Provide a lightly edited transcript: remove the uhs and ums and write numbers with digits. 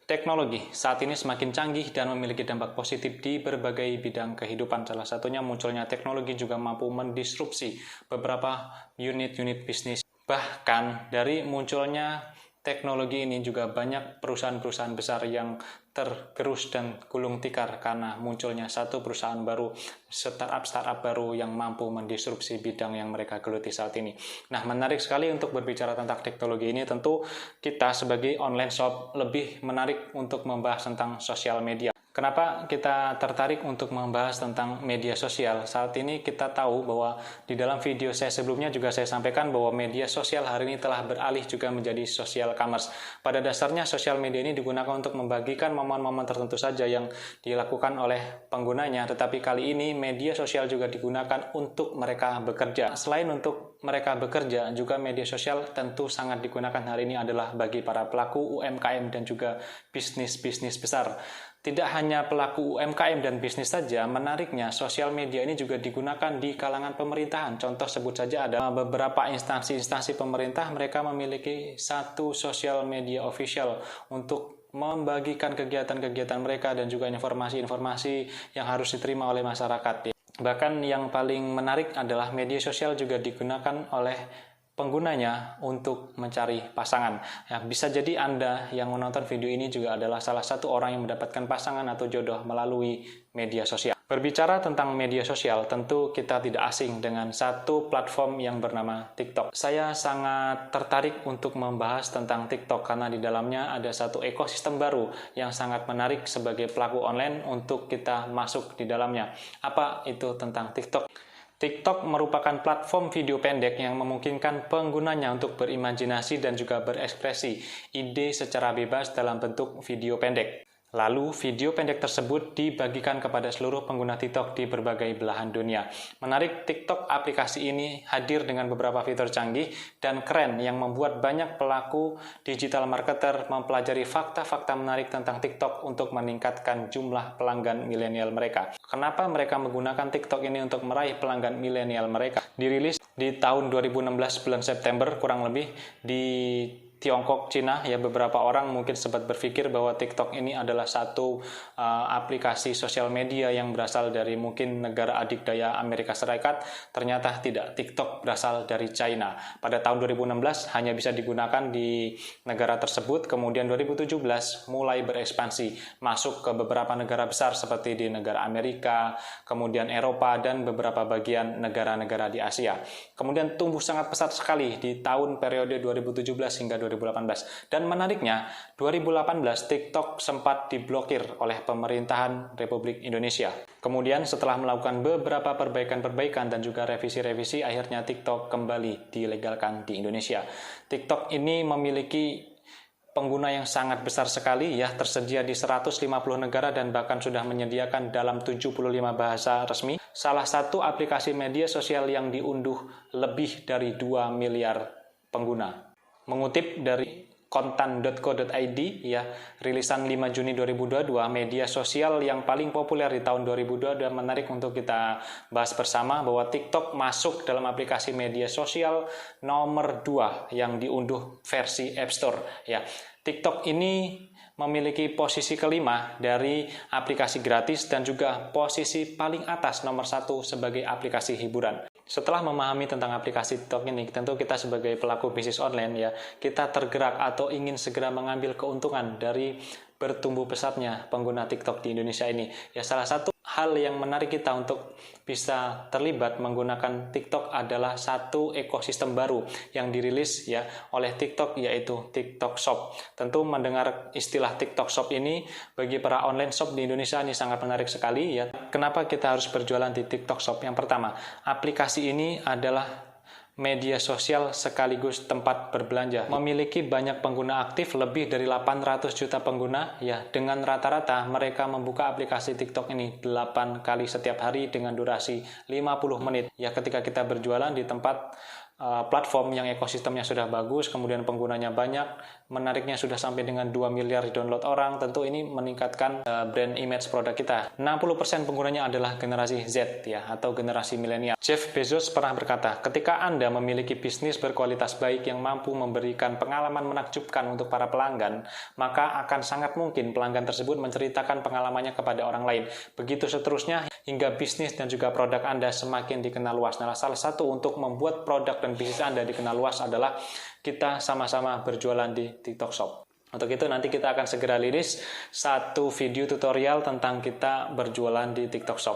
Teknologi saat ini semakin canggih dan memiliki dampak positif di berbagai bidang kehidupan. Salah satunya munculnya teknologi juga mampu mendisrupsi beberapa unit-unit bisnis. Bahkan dari munculnya teknologi ini juga banyak perusahaan-perusahaan besar yang tergerus dan gulung tikar karena munculnya satu perusahaan baru, startup baru yang mampu mendisrupsi bidang yang mereka geluti saat ini. Nah, menarik sekali untuk berbicara tentang teknologi ini. Tentu kita sebagai online shop lebih menarik untuk membahas tentang sosial media. Kenapa kita tertarik untuk membahas tentang media sosial? Saat ini kita tahu bahwa di dalam video saya sebelumnya juga saya sampaikan bahwa media sosial hari ini telah beralih juga menjadi social commerce. Pada dasarnya sosial media ini digunakan untuk membagikan momen-momen tertentu saja yang dilakukan oleh penggunanya, tetapi kali ini media sosial juga digunakan untuk mereka bekerja. Selain untuk mereka bekerja, juga media sosial tentu sangat digunakan hari ini adalah bagi para pelaku UMKM dan juga bisnis-bisnis besar. Tidak hanya pelaku UMKM dan bisnis saja, menariknya sosial media ini juga digunakan di kalangan pemerintahan. Contoh sebut saja ada beberapa instansi-instansi pemerintah, mereka memiliki satu sosial media official untuk membagikan kegiatan-kegiatan mereka dan juga informasi-informasi yang harus diterima oleh masyarakat. Bahkan yang paling menarik adalah media sosial juga digunakan oleh penggunanya untuk mencari pasangan. Ya, bisa jadi Anda yang menonton video ini juga adalah salah satu orang yang mendapatkan pasangan atau jodoh melalui media sosial. Berbicara tentang media sosial, tentu kita tidak asing dengan satu platform yang bernama TikTok. Saya sangat tertarik untuk membahas tentang TikTok karena di dalamnya ada satu ekosistem baru yang sangat menarik sebagai pelaku online untuk kita masuk di dalamnya. Apa itu tentang TikTok? TikTok merupakan platform video pendek yang memungkinkan penggunanya untuk berimajinasi dan juga berekspresi ide secara bebas dalam bentuk video pendek. Lalu, video pendek tersebut dibagikan kepada seluruh pengguna TikTok di berbagai belahan dunia. Menarik, TikTok aplikasi ini hadir dengan beberapa fitur canggih dan keren yang membuat banyak pelaku digital marketer mempelajari fakta-fakta menarik tentang TikTok untuk meningkatkan jumlah pelanggan milenial mereka. Kenapa mereka menggunakan TikTok ini untuk meraih pelanggan milenial mereka? Dirilis di tahun 2016 bulan September kurang lebih di Tiongkok, Cina, ya beberapa orang mungkin sempat berpikir bahwa TikTok ini adalah satu aplikasi sosial media yang berasal dari mungkin negara adikdaya Amerika Serikat. Ternyata tidak, TikTok berasal dari China. Pada tahun 2016 hanya bisa digunakan di negara tersebut, kemudian 2017 mulai berekspansi masuk ke beberapa negara besar seperti di negara Amerika, kemudian Eropa, dan beberapa bagian negara-negara di Asia. Kemudian tumbuh sangat pesat sekali di tahun periode 2017 hingga 2018. Dan menariknya, 2018 TikTok sempat diblokir oleh pemerintahan Republik Indonesia. Kemudian setelah melakukan beberapa perbaikan-perbaikan dan juga revisi-revisi, akhirnya TikTok kembali dilegalkan di Indonesia. TikTok ini memiliki pengguna yang sangat besar sekali, ya, tersedia di 150 negara dan bahkan sudah menyediakan dalam 75 bahasa resmi. Salah satu aplikasi media sosial yang diunduh lebih dari 2 miliar pengguna. Mengutip dari kontan.co.id, ya, rilisan 5 Juni 2022, media sosial yang paling populer di tahun 2022, menarik untuk kita bahas bersama bahwa TikTok masuk dalam aplikasi media sosial nomor 2 yang diunduh versi App Store, ya. TikTok ini memiliki posisi kelima dari aplikasi gratis dan juga posisi paling atas nomor 1 sebagai aplikasi hiburan. Setelah memahami tentang aplikasi TikTok ini, tentu kita sebagai pelaku bisnis online, ya, kita tergerak atau ingin segera mengambil keuntungan dari bertumbuh pesatnya pengguna TikTok di Indonesia ini. Ya, salah satu hal yang menarik kita untuk bisa terlibat menggunakan TikTok adalah satu ekosistem baru yang dirilis, ya, oleh TikTok, yaitu TikTok Shop. Tentu mendengar istilah TikTok Shop ini bagi para online shop di Indonesia ini sangat menarik sekali, ya. Kenapa kita harus berjualan di TikTok Shop? Yang pertama, aplikasi ini adalah media sosial sekaligus tempat berbelanja. Memiliki banyak pengguna aktif, lebih dari 800 juta pengguna, ya, dengan rata-rata mereka membuka aplikasi TikTok ini 8 kali setiap hari dengan durasi 50 menit. Ya, ketika kita berjualan di tempat platform yang ekosistemnya sudah bagus, kemudian penggunanya banyak, menariknya sudah sampai dengan 2 miliar download orang, tentu ini meningkatkan brand image produk kita. 60% penggunanya adalah generasi Z ya, atau generasi milenial. Jeff Bezos pernah berkata, ketika Anda memiliki bisnis berkualitas baik yang mampu memberikan pengalaman menakjubkan untuk para pelanggan, maka akan sangat mungkin pelanggan tersebut menceritakan pengalamannya kepada orang lain. Begitu seterusnya hingga bisnis dan juga produk Anda semakin dikenal luas. Nah, salah satu untuk membuat produk dan bisnis Anda dikenal luas adalah kita sama-sama berjualan di TikTok Shop. Untuk itu nanti kita akan segera rilis satu video tutorial tentang kita berjualan di TikTok Shop.